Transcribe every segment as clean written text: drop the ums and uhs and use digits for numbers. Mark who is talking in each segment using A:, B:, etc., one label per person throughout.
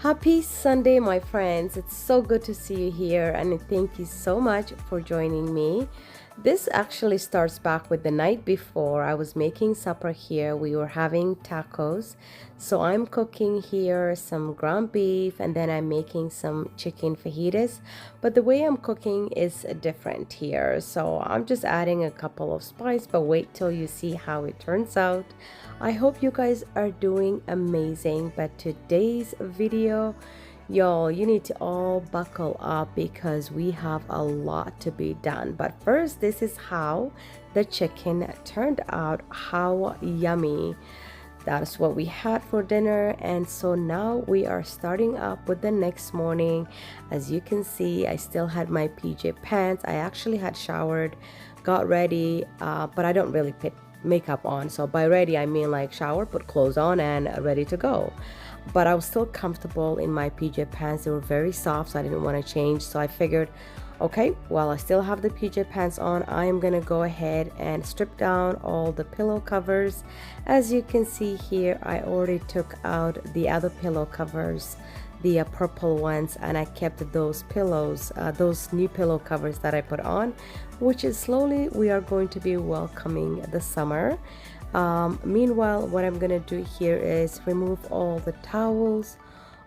A: Happy Sunday, my friends. It's so good to see you here, and thank you so much for joining me. This actually starts back with the night before. I was making supper here. We were having tacos. So I'm cooking here some ground beef, and then I'm making some chicken fajitas. But the way I'm cooking is different here. So I'm just adding a couple of spices, but wait till you see how it turns out. I hope you guys are doing amazing, but today's video, y'all, you need to all buckle up because we have a lot to be done. But first, this is how the chicken turned out. How yummy. That's what we had for dinner, and so now we are starting up with the next morning. As you can see, I still had my PJ pants. I actually had showered, got ready, but I don't really put makeup on. So by ready, I mean like shower, put clothes on, and ready to go. But I was still comfortable in my PJ pants. They were very soft, so I didn't want to change. So I figured, okay, while I still have the PJ pants on, I am gonna go ahead and strip down all the pillow covers. As you can see here, I already took out the other pillow covers, the purple ones, and I kept those pillows, those new pillow covers that I put on, which is slowly we are going to be welcoming the summer. Meanwhile, what I'm gonna do here is remove all the towels,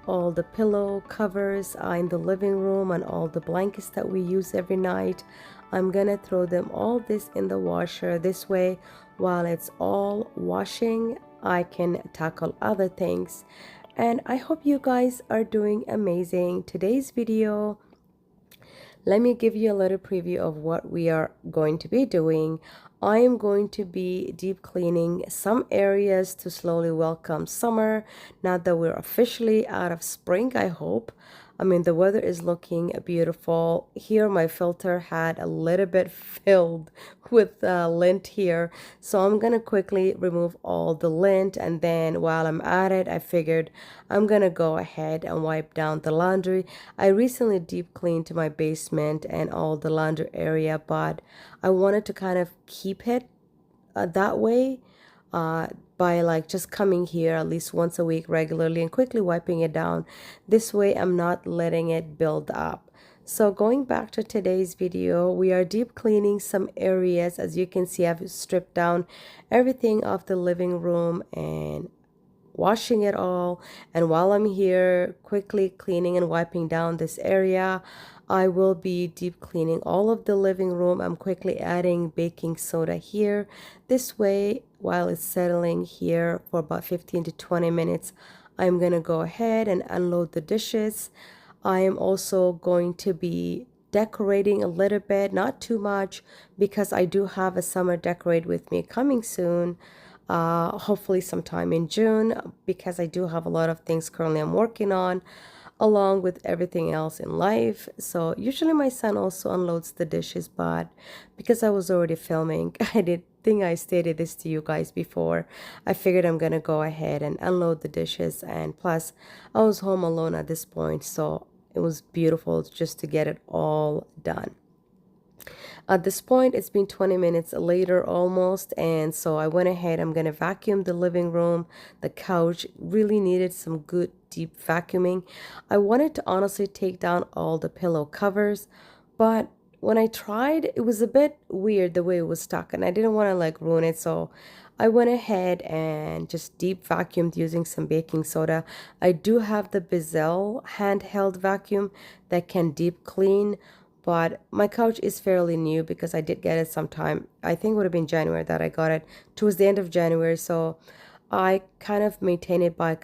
A: all the pillow covers in the living room, and all the blankets that we use every night. I'm gonna throw them all this in the washer. This way, while it's all washing, I can tackle other things. And I hope you guys are doing amazing. Today's video, let me give you a little preview of what we are going to be doing. I am going to be deep cleaning some areas to slowly welcome summer. Now that we're officially out of spring, I hope. I mean, the weather is looking beautiful. Here, my filter had a little bit filled with lint here. So I'm going to quickly remove all the lint. And then while I'm at it, I figured I'm going to go ahead and wipe down the laundry. I recently deep cleaned my basement and all the laundry area, but I wanted to kind of keep it that way. By like just coming here at least once a week regularly and quickly wiping it down. This way I'm not letting it build up. So going back to today's video, we are deep cleaning some areas. As you can see, I've stripped down everything off the living room and washing it all. And while I'm here quickly cleaning and wiping down this area, I will be deep cleaning all of the living room. I'm quickly adding baking soda here. This way, while it's settling here for about 15 to 20 minutes, I'm going to go ahead and unload the dishes. I am also going to be decorating a little bit, not too much, because I do have a summer decorate with me coming soon. Hopefully sometime in June, because I do have a lot of things currently I'm working on, along with everything else in life. So usually my son also unloads the dishes, but because I was already filming, I did think I stated this to you guys before. I figured I'm gonna go ahead and unload the dishes, and plus I was home alone at this point, so it was beautiful just to get it all done. At this point, it's been 20 minutes later almost, and so I went ahead. I'm going to vacuum the living room. The couch really needed some good deep vacuuming. I wanted to honestly take down all the pillow covers, but when I tried, it was a bit weird the way it was stuck, and I didn't want to like ruin it, so I went ahead and just deep vacuumed using some baking soda. I do have the Bizzell handheld vacuum that can deep clean, but my couch is fairly new because I did get it sometime, I think it would have been January that I got it, towards the end of January. So I kind of maintain it by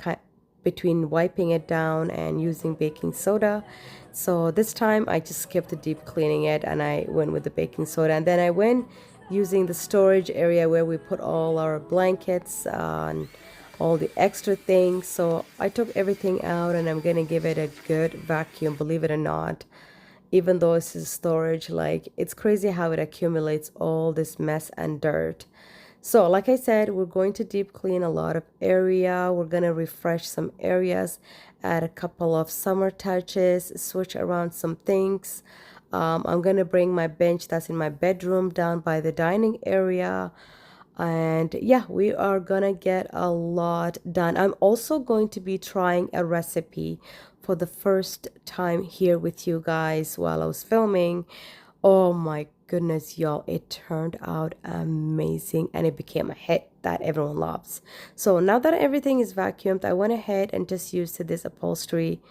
A: between wiping it down and using baking soda. So this time I just skipped the deep cleaning it and I went with the baking soda. And then I went using the storage area where we put all our blankets and all the extra things. So I took everything out and I'm gonna give it a good vacuum, believe it or not. Even though this is storage, like it's crazy how it accumulates all this mess and dirt. So like I said, we're going to deep clean a lot of area. We're gonna refresh some areas, add a couple of summer touches, switch around some things. I'm gonna bring my bench that's in my bedroom down by the dining area. And yeah, we are gonna get a lot done. I'm also going to be trying a recipe for the first time here with you guys while I was filming. Oh my goodness, y'all, it turned out amazing and it became a hit that everyone loves. So now that everything is vacuumed, I went ahead and just used this upholstery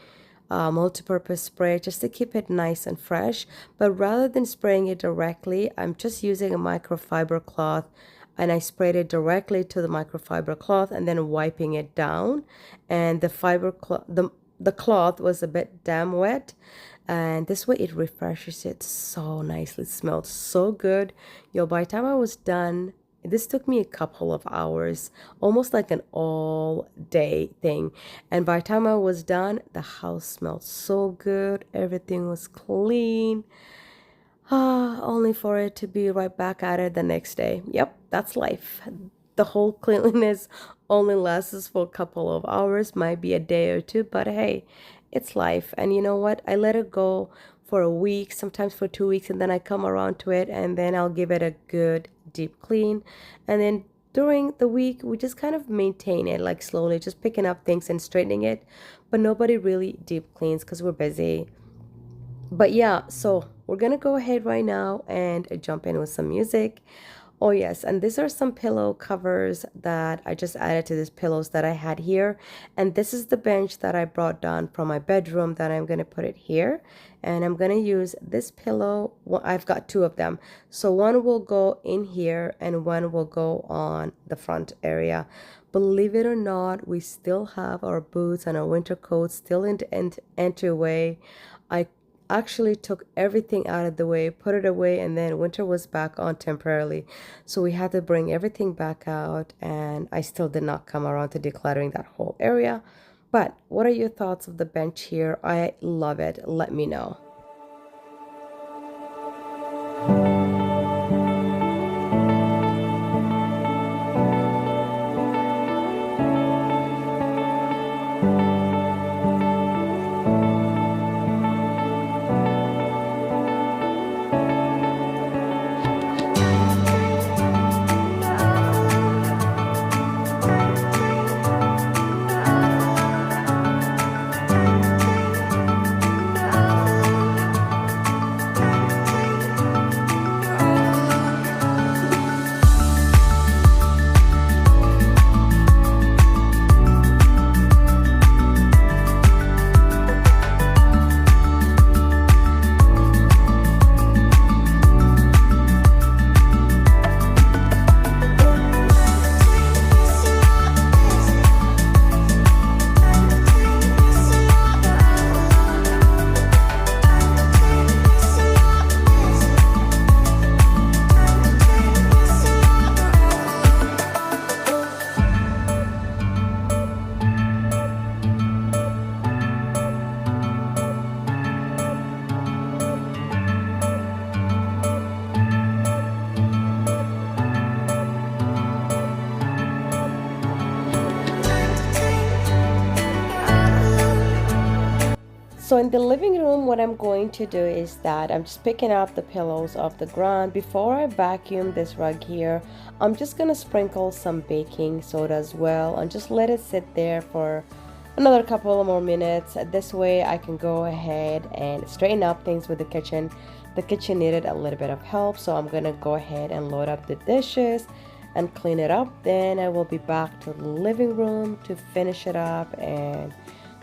A: multi-purpose spray just to keep it nice and fresh. But rather than spraying it directly, I'm just using a microfiber cloth, and I sprayed it directly to the microfiber cloth and then wiping it down. And the fiber cloth, the cloth was a bit damn wet, and this way it refreshes it so nicely. It smelled so good. Yo, by the time I was done, this took me a couple of hours, almost like an all day thing. And by the time I was done, the house smelled so good. Everything was clean. Only for it to be right back at it the next day. Yep, that's life. The whole cleanliness only lasts for a couple of hours, might be a day or two, but hey, it's life. And you know what? I let it go for a week, sometimes for 2 weeks, and then I come around to it and then I'll give it a good deep clean. And then during the week, we just kind of maintain it, like slowly, just picking up things and straightening it. But nobody really deep cleans because we're busy. But yeah, so we're gonna go ahead right now and jump in with some music. Oh yes, and these are some pillow covers that I just added to these pillows that I had here. And this is the bench that I brought down from my bedroom that I'm gonna put it here. And I'm gonna use this pillow. Well, I've got two of them. So one will go in here and one will go on the front area. Believe it or not, we still have our boots and our winter coats still in the entryway. I actually took everything out of the way, put it away, and then winter was back on temporarily. So we had to bring everything back out, and I still did not come around to decluttering that whole area. But what are your thoughts of the bench here? I love it. Let me know. So in the living room, what I'm going to do is that I'm just picking up the pillows off the ground. Before I vacuum this rug here, I'm just going to sprinkle some baking soda as well and just let it sit there for another couple of more minutes. This way I can go ahead and straighten up things with the kitchen. The kitchen needed a little bit of help, so I'm going to go ahead and load up the dishes and clean it up. Then I will be back to the living room to finish it up and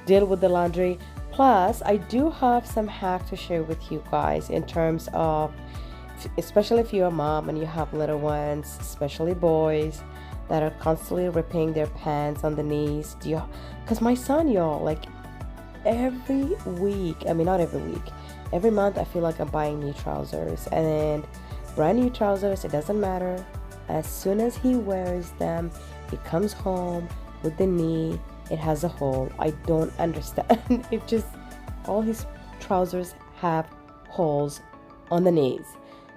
A: deal with the laundry. Plus, I do have some hacks to share with you guys in terms of, especially if you're a mom and you have little ones, especially boys, that are constantly ripping their pants on the knees. Because my son, y'all, like every week, I mean, not every week, every month I feel like I'm buying new trousers. And brand new trousers, it doesn't matter. As soon as he wears them, he comes home with the knee. It has a hole. I don't understand. It just, all his trousers have holes on the knees.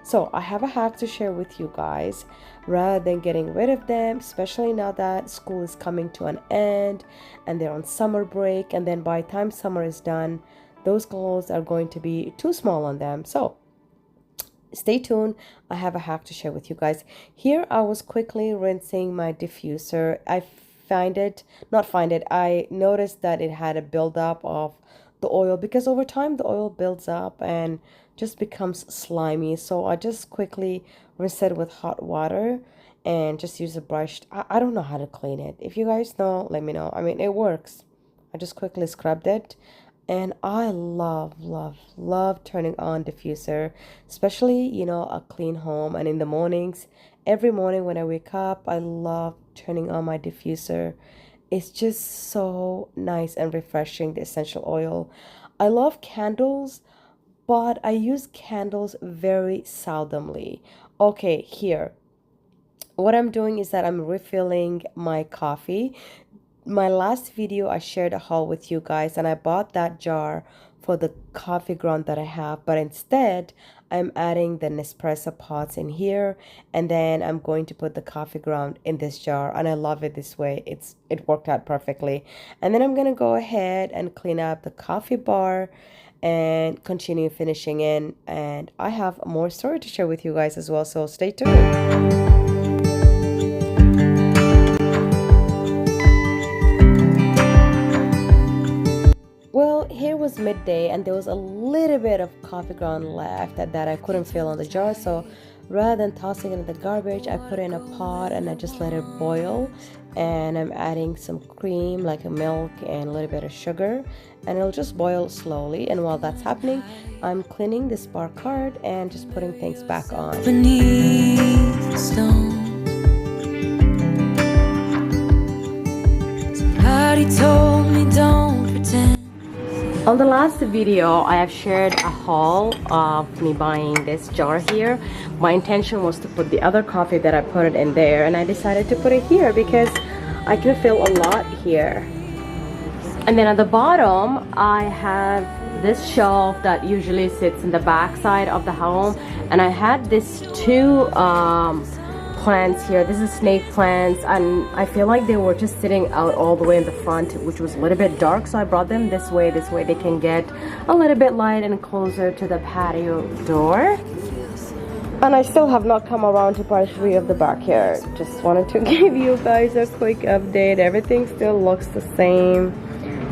A: So I have a hack to share with you guys. Rather than getting rid of them, especially now that school is coming to an end and they're on summer break, and then by the time summer is done, those clothes are going to be too small on them. So Stay tuned. I have a hack to share with you guys. Here I was quickly rinsing my diffuser. I noticed that it had a buildup of the oil because over time the oil builds up and just becomes slimy. So I just quickly rinsed it with hot water and just use a brush. I don't know how to clean it. If you guys know, let me know. I mean, it works. I just quickly scrubbed it. And I love turning on diffuser, especially, a clean home. And in the mornings, every morning when I wake up, I love turning on my diffuser. It's just so nice and refreshing, the essential oil. I love candles, but I use candles very seldomly. Okay, here. What I'm doing is that I'm refilling my coffee. My last video I shared a haul with you guys and I bought that jar for the coffee ground that I have, but instead I'm adding the Nespresso pods in here, and then I'm going to put the coffee ground in this jar, and I love it this way. It worked out perfectly. And then I'm gonna go ahead and clean up the coffee bar and continue finishing in, and I have more story to share with you guys as well, so stay tuned. Well, here was midday and there was a little bit of coffee ground left that I couldn't fill on the jar. So rather than tossing it in the garbage, I put it in a pot and I just let it boil. And I'm adding some cream, like a milk and a little bit of sugar. And it'll just boil slowly. And while that's happening, I'm cleaning this bar card and just putting things back on. Beneath the stones, somebody told me don't pretend. On the last video, I have shared a haul of me buying this jar here. My intention was to put the other coffee that I put it in there, and I decided to put it here because I can fill a lot here. And then at the bottom, I have this shelf that usually sits in the back side of the home, and I had these two plants here. This is snake plants, and I feel like they were just sitting out all the way in the front, which was a little bit dark, so I brought them this way they can get a little bit light and closer to the patio door. And I still have not come around to part 3 of the backyard. Just wanted to give you guys a quick update. Everything still looks the same.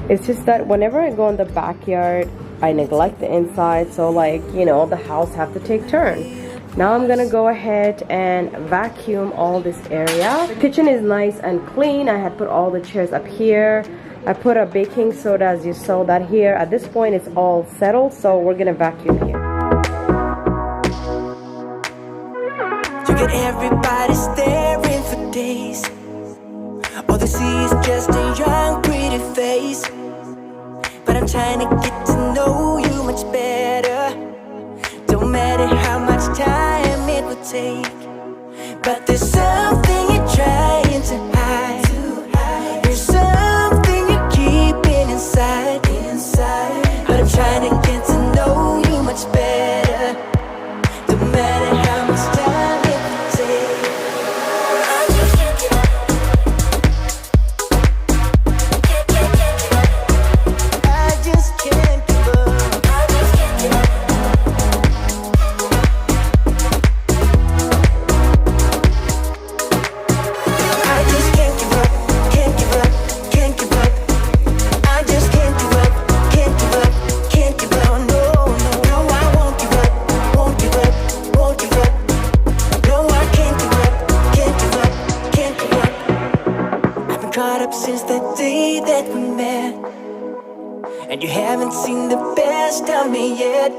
A: It's just that whenever I go in the backyard, I neglect the inside, so the house have to take turn. Now I'm gonna go ahead and vacuum all this area. The kitchen is nice and clean. I had put all the chairs up here. I put a baking soda, as you saw that here. At this point, it's all settled, so we're gonna vacuum here. You get everybody staring for days. All they see is just a young, pretty face. But I'm trying to get to know you much better. Don't matter how much time it would take, but there's something you're trying to hide. There's something you're keeping inside. But I'm trying to get to know you much better. Don't matter how much time it would take. I just can't give up. I just can't give up. I just can't give up. Since the day that we met, and you haven't seen the best of me yet.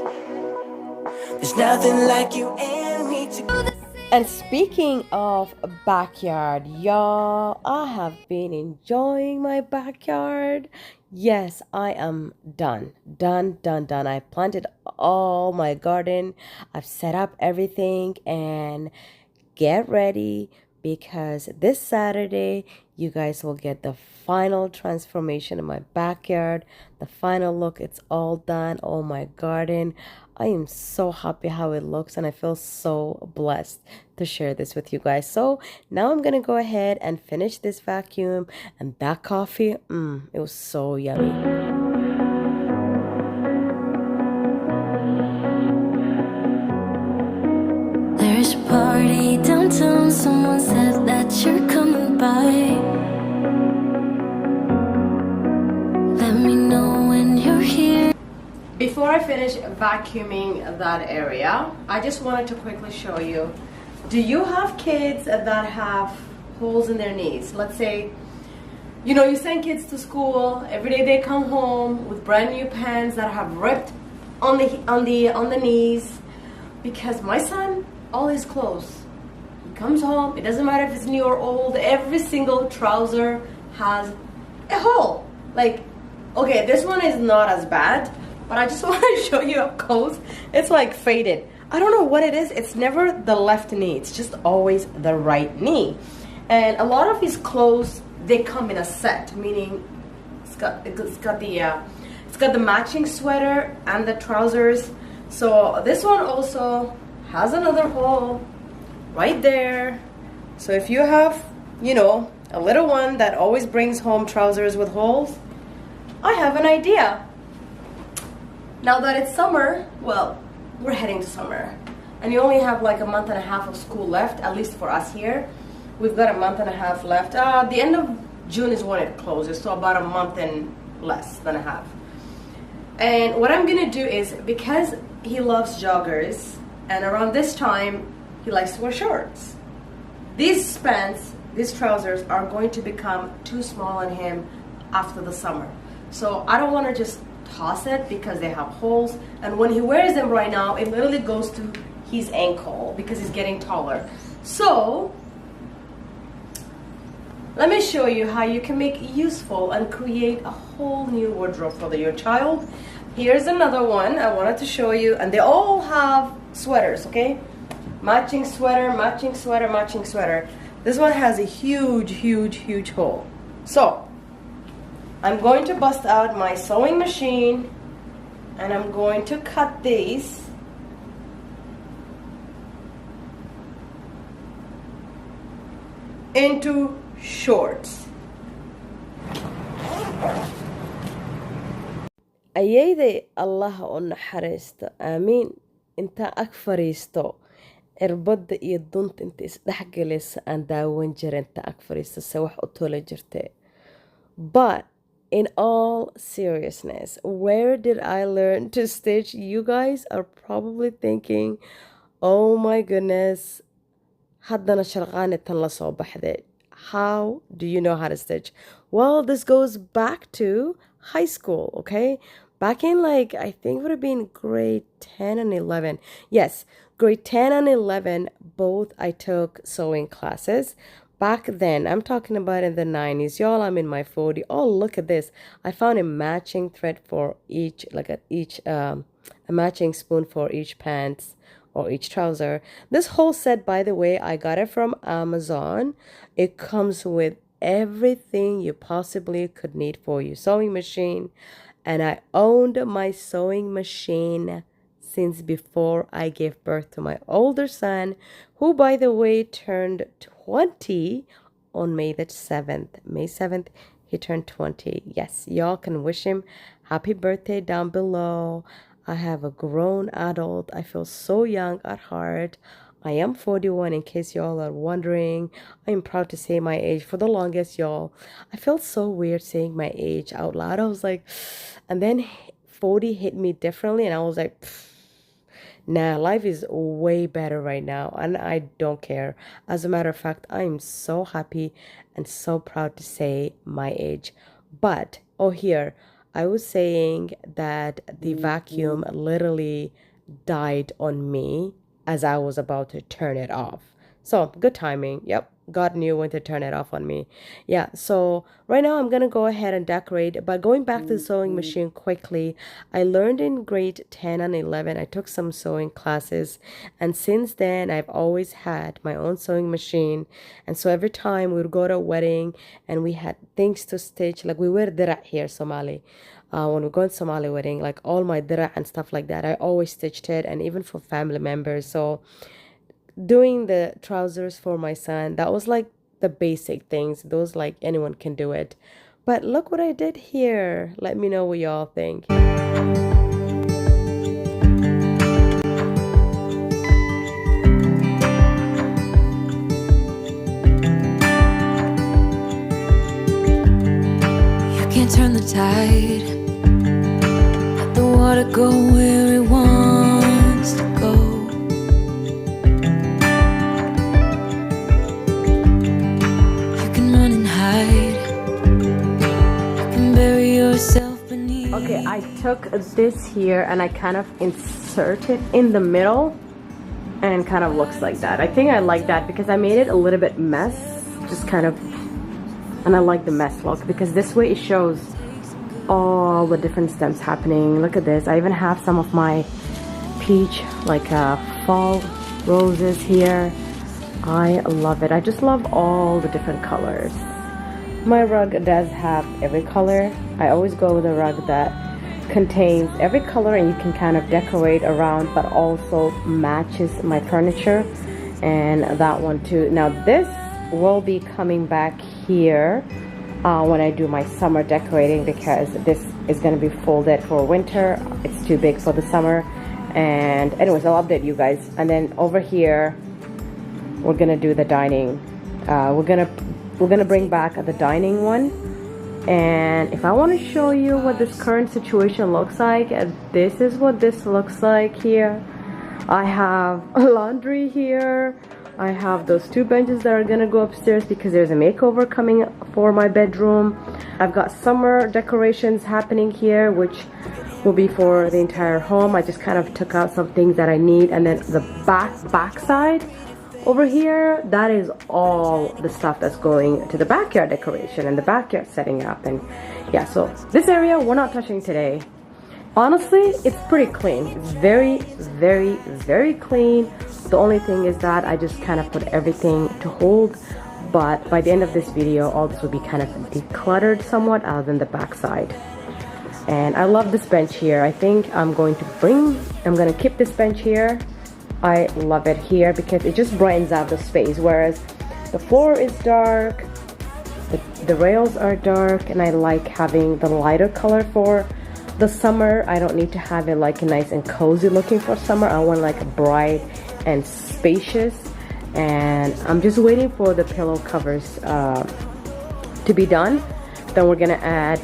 A: There's nothing like you and me together. And speaking of backyard, y'all, I have been enjoying my backyard. Yes, I am done. I planted all my garden. I've set up everything, and get ready because this Saturday you guys will get the final transformation in my backyard, the final look. It's all done. Oh, my garden, I am so happy how it looks, and I feel so blessed to share this with you guys. So now I'm gonna go ahead and finish this vacuum, and that coffee, it was so yummy.
B: downtown, someone said that you're coming by. Let me know when you're here.
A: Before I finish vacuuming that area, I just wanted to quickly show you, do you have kids that have holes in their knees? Let's say, you know, you send kids to school, every day they come home with brand new pants that have ripped on the knees. Because my son, all his clothes, he comes home, it doesn't matter if it's new or old, every single trouser has a hole. Like, okay, this one is not as bad, but I just want to show you up close. It's like faded. I don't know what it is. It's never the left knee. It's just always the right knee. And a lot of his clothes, they come in a set, meaning it's got the matching sweater and the trousers. So this one also has another hole right there. So if you have, you know, a little one that always brings home trousers with holes, I have an idea. Now that it's summer, well, we're heading to summer, and you only have like a month and a half of school left, at least for us here. We've got a month and a half left. The end of June is when it closes, so about a month and less than a half. And what I'm gonna do is, because he loves joggers, and around this time he likes to wear shorts, these pants, these trousers are going to become too small on him after the summer. So I don't want to just toss it because they have holes, and when he wears them right now, it literally goes to his ankle because he's getting taller. So let me show you how you can make it useful and create a whole new wardrobe for your child. Here's another one I wanted to show you, and they all have sweaters, okay? Matching sweater, matching sweater, matching sweater. This one has a huge, huge, huge hole. So I'm going to bust out my sewing machine, and I'm going to cut these into shorts. Ayayday Allah u naxariisto, aamiin. Inta ag fariisto, irbadda iyo dunta inta isdhexgelaysa aan daawan jirin, inta ag fariisto se wax u tola jirte. But in all seriousness, where did I learn to stitch? You guys are probably thinking, oh my goodness, haddana sharqaani tan la soo baxday. How do you know how to stitch? Well, this goes back to high school, okay? Back in, like, I think it would have been grade 10 and 11. Yes, grade 10 and 11, both I took sewing classes. Back then, I'm talking about in the 90s. Y'all, I'm in my 40s. Oh, look at this. I found a matching thread for each, like a matching spoon for each pants or each trouser. This whole set, by the way, I got it from Amazon. It comes with everything you possibly could need for your sewing machine. And I owned my sewing machine since before I gave birth to my older son, who, by the way, turned 20 on May the 7th. May 7th, he turned 20. Yes, y'all can wish him happy birthday down below. I have a grown adult. I feel so young at heart. I am 41, in case y'all are wondering. I'm proud to say my age. For the longest, y'all, I felt so weird saying my age out loud. I was like, and then 40 hit me differently, and I was like, nah, life is way better right now, and I don't care. As a matter of fact, I'm so happy and so proud to say my age. But, oh, here, I was saying that the vacuum literally died on me as I was about to turn it off. So, good timing. Yep, God knew when to turn it off on me. Yeah, so right now I'm gonna go ahead and decorate. But going back to the sewing machine quickly, I learned in grade 10 and 11, I took some sewing classes. And since then, I've always had my own sewing machine. And so every time we would go to a wedding and we had things to stitch, like we wear dira here, Somali. When we go to Somali wedding, like all my dira and stuff like that, I always stitched it, and even for family members. So doing the trousers for my son, that was like the basic things. Those, like, anyone can do it. But look what I did here. Let me know what y'all think.
B: you turn the tide, let the water go where it wants to go. You can run and hide, you can bury yourself beneath.
A: Okay, I took this here and I kind of insert it in the middle and kind of looks like that. I think I like that because I made it a little bit mess, just kind of, and I like the mess look because this way it shows all the different stems happening. Look at this. I even have some of my peach like fall roses here. I love it. I just love all the different colors. My rug does have every color. I always go with a rug that contains every color and you can kind of decorate around, but also matches my furniture, and that one too. Now this will be coming back here when I do my summer decorating, because this is going to be folded for winter. It's too big for the summer. And anyways, I'll update you guys. And then over here we're gonna do the dining. We're gonna bring back the dining one. And if I want to show you what this current situation looks like, this is what this looks like here. I have laundry here. I have those two benches that are gonna go upstairs because there's a makeover coming for my bedroom. I've got summer decorations happening here, which will be for the entire home. I just kind of took out some things that I need, and then the back side over here, that is all the stuff that's going to the backyard decoration and the backyard setting up. And yeah, so this area we're not touching today. Honestly, it's pretty clean. It's very, very, very clean. The only thing is that I just kind of put everything to hold, but by the end of this video, all this will be kind of decluttered somewhat, other than the back side. And I love this bench here. I think I'm going to keep this bench here. I love it here because it just brightens out the space, whereas the floor is dark, the rails are dark, and I like having the lighter color for the summer. I don't need to have it like nice and cozy looking for summer. I want like bright and spacious. And I'm just waiting for the pillow covers to be done. Then we're gonna add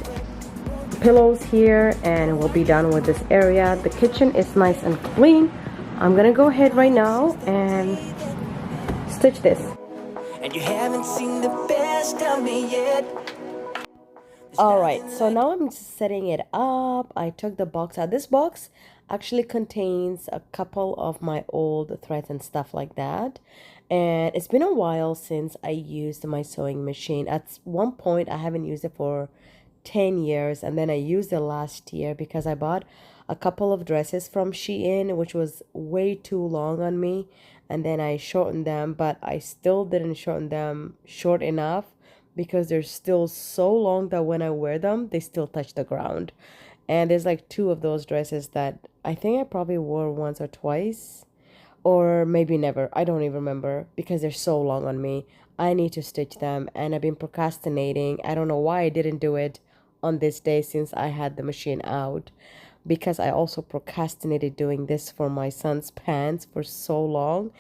A: pillows here and we'll be done with this area. The kitchen is nice and clean. I'm gonna go ahead right now and stitch this.
B: And you haven't seen the best of me yet.
A: Alright, so now I'm setting it up. I took the box out. This box actually contains a couple of my old threads and stuff like that. And it's been a while since I used my sewing machine. At one point, I haven't used it for 10 years. And then I used it last year because I bought a couple of dresses from Shein, which was way too long on me. And then I shortened them, but I still didn't shorten them short enough, because they're still so long that when I wear them, they still touch the ground. And there's like two of those dresses that I think I probably wore once or twice, or maybe never. I don't even remember, because they're so long on me. I need to stitch them, and I've been procrastinating. I don't know why I didn't do it on this day since I had the machine out, because I also procrastinated doing this for my son's pants for so long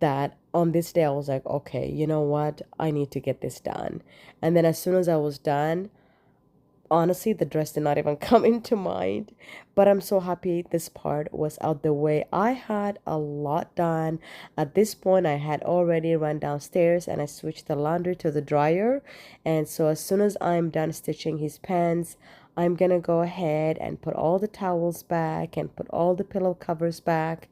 A: that on this day I was like, okay, you know what, I need to get this done. And then as soon as I was done, honestly, the dress did not even come into mind. But I'm so happy this part was out the way. I had a lot done. At this point, I had already run downstairs and I switched the laundry to the dryer. And so as soon as I'm done stitching his pants, I'm gonna go ahead and put all the towels back and put all the pillow covers back.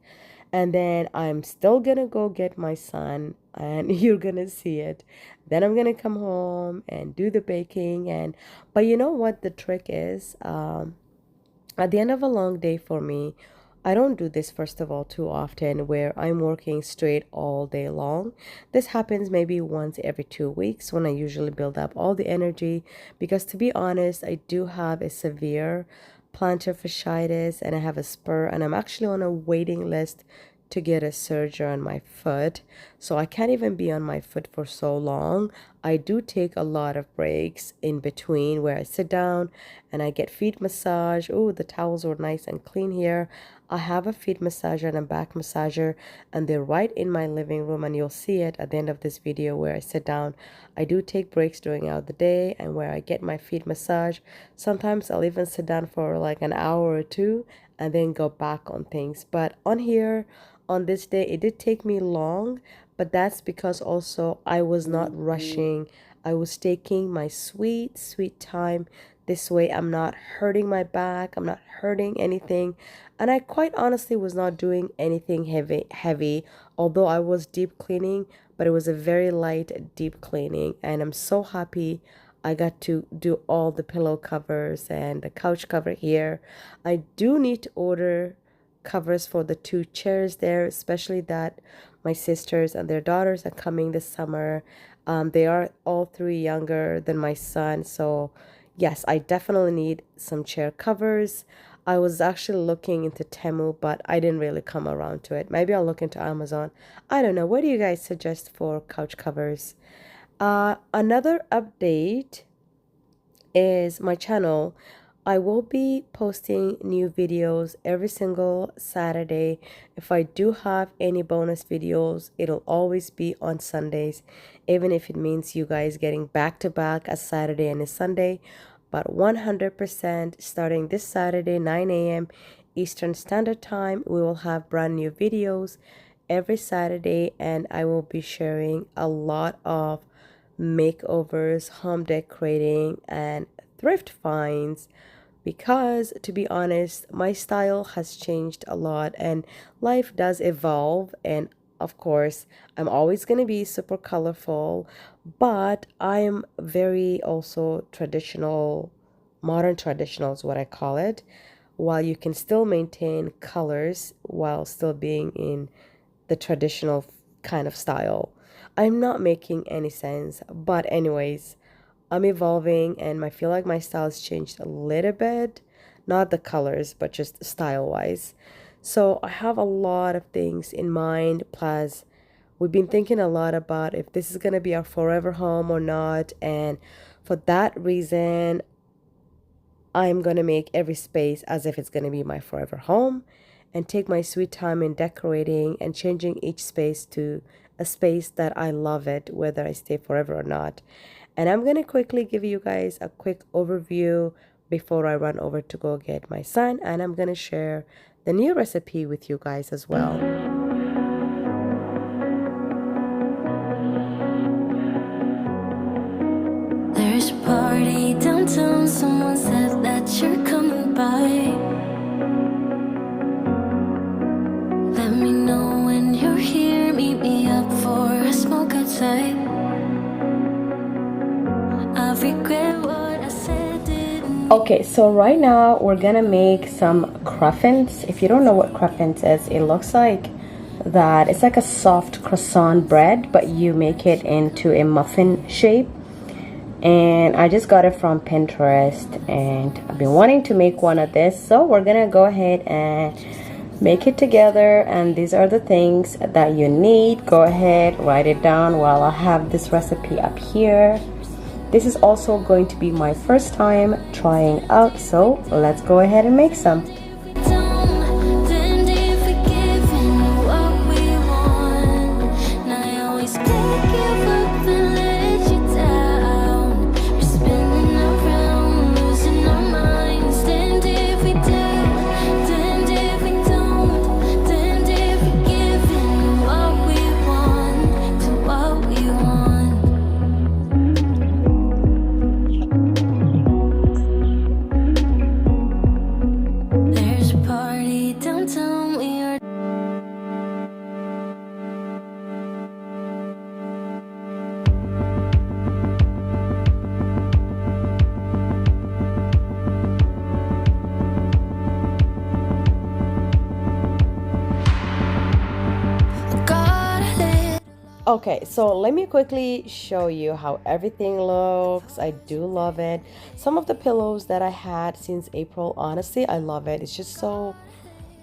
A: And then I'm still gonna go get my son, and you're gonna see it. Then I'm gonna come home and do the baking. But you know what the trick is? At the end of a long day for me, I don't do this, first of all, too often, where I'm working straight all day long. This happens maybe once every 2 weeks, when I usually build up all the energy, because to be honest, I do have a severe plantar fasciitis and I have a spur, and I'm actually on a waiting list to get a surgery on my foot, so I can't even be on my foot for so long. I do take a lot of breaks in between where I sit down and I get feet massage. Oh, the towels were nice and clean here. I have a feet massager and a back massager, and they're right in my living room, and you'll see it at the end of this video where I sit down. I do take breaks during out the day and where I get my feet massage. Sometimes I'll even sit down for like an hour or two and then go back on things. But on here, on this day, it did take me long, but that's because also I was not rushing. I was taking my sweet time. This way I'm not hurting my back, I'm not hurting anything, and I quite honestly was not doing anything heavy, although I was deep cleaning, but it was a very light deep cleaning, and I'm so happy I got to do all the pillow covers and the couch cover here. I do need to order covers for the two chairs there, especially that my sisters and their daughters are coming this summer. They are all three younger than my son, so yes, I definitely need some chair covers. I was actually looking into Temu, but I didn't really come around to it. Maybe I'll look into Amazon. I don't know. What do you guys suggest for couch covers? Another update is my channel. I will be posting new videos every single Saturday. If I do have any bonus videos, it'll always be on Sundays, even if it means you guys getting back to back a Saturday and a Sunday. But 100% starting this Saturday, 9 a.m. Eastern Standard Time, we will have brand new videos every Saturday, and I will be sharing a lot of makeovers, home decorating, and thrift finds, because to be honest, my style has changed a lot and life does evolve, and of course I'm always going to be super colorful, but I'm very also traditional. Modern traditional is what I call it, while you can still maintain colors while still being in the traditional kind of style. I'm not making any sense, but anyways, I'm evolving and I feel like my style has changed a little bit. Not the colors, but just style wise. So I have a lot of things in mind. Plus, we've been thinking a lot about if this is going to be our forever home or not. And for that reason, I'm going to make every space as if it's going to be my forever home and take my sweet time in decorating and changing each space to a space that I love it, whether I stay forever or not. And I'm going to quickly give you guys a quick overview before I run over to go get my son, and I'm going to share the new recipe with you guys as well.
B: There's a party downtown, someone said that you're coming by. Let me know when you're here, meet me up for a smoke outside. I regret what I said, didn't.
A: Okay, so right now we're gonna make some cruffins. If you don't know what cruffins is, it looks like that it's like a soft croissant bread, but you make it into a muffin shape. And I just got it from Pinterest, and I've been wanting to make one of this, so we're gonna go ahead and make it together. And these are the things that you need. Go ahead, write it down while I have this recipe up here. This is also going to be my first time trying out, so let's go ahead and make some. Okay, so let me quickly show you how everything looks. I do love it. Some of the pillows that I had since April, honestly, I love it. It's just so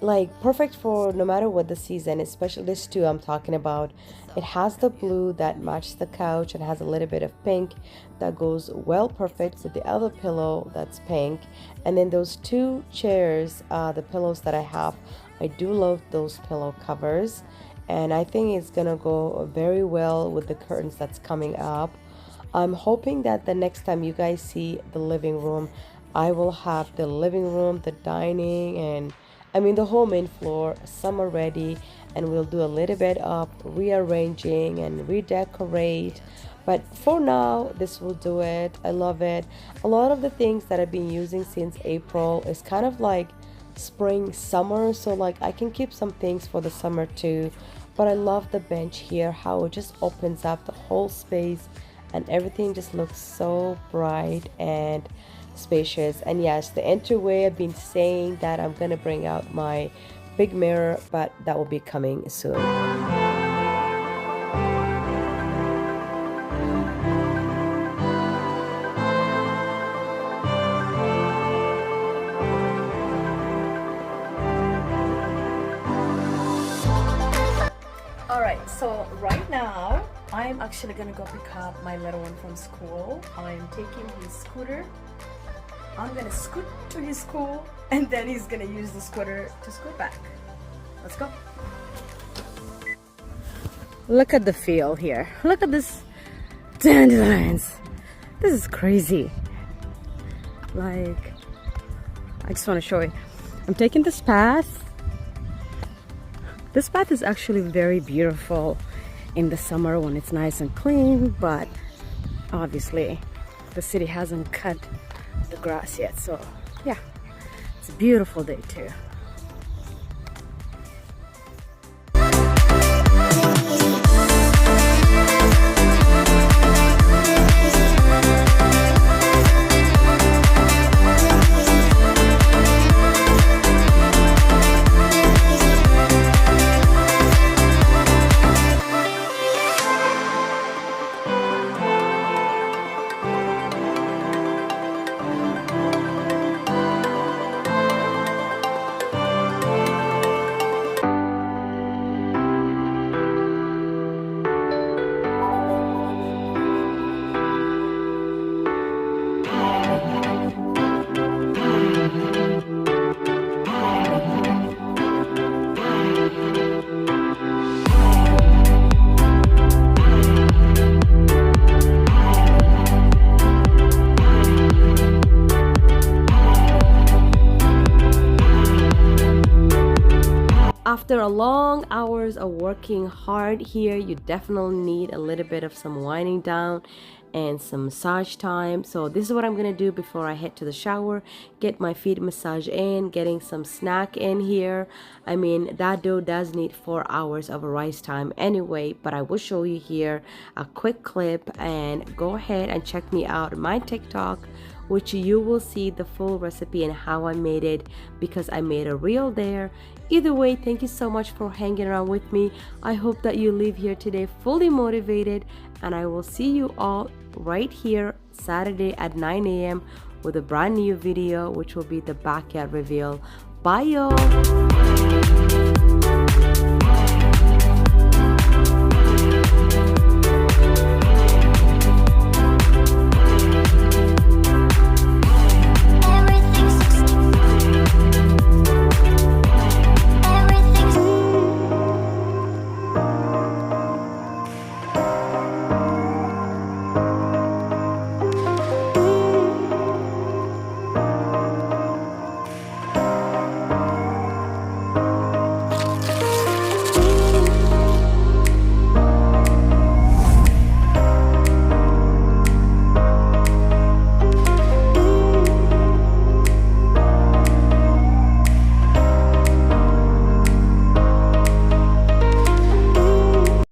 A: like perfect for no matter what the season, especially this two I'm talking about. It has the blue that matches the couch and has a little bit of pink that goes well perfect with the other pillow that's pink. And then those two chairs, the pillows that I have, I do love those pillow covers, and I think it's gonna go very well with the curtains that's coming up. I'm hoping that the next time you guys see the living room, I will have the living room, the dining, and I mean the whole main floor summer ready, and we'll do a little bit of rearranging and redecorate. But for now, this will do it. I love it. A lot of the things that I've been using since April is kind of like spring summer, so like I can keep some things for the summer too. But I love the bench here, how it just opens up the whole space and everything just looks so bright and spacious. And yes, the entryway, I've been saying that I'm gonna bring out my big mirror, but that will be coming soon.
C: Alright, so right now I'm actually gonna go pick up my little one from school. I'm taking his scooter. I'm gonna scoot to his school and then he's gonna use the scooter to scoot back. Let's go. Look at the field here. Look at this dandelions. This is crazy. Like, I just want to show you. I'm taking this path. This path is actually very beautiful in the summer when it's nice and clean, but obviously the city hasn't cut the grass yet, so yeah, it's a beautiful day too. After a long hours of working hard here, you definitely need a little bit of some winding down and some massage time. So this is what I'm gonna do before I head to the shower, get my feet massage in, getting some snack in here. I mean, that dough does need 4 hours of rice time anyway, but I will show you here a quick clip, and go ahead and check me out on my TikTok, which you will see the full recipe and how I made it, because I made a reel there. Either way, thank you so much for hanging around with me. I hope that you leave here today fully motivated, and I will see you all right here Saturday at 9 a.m. with a brand new video, which will be the backyard reveal. Bye y'all.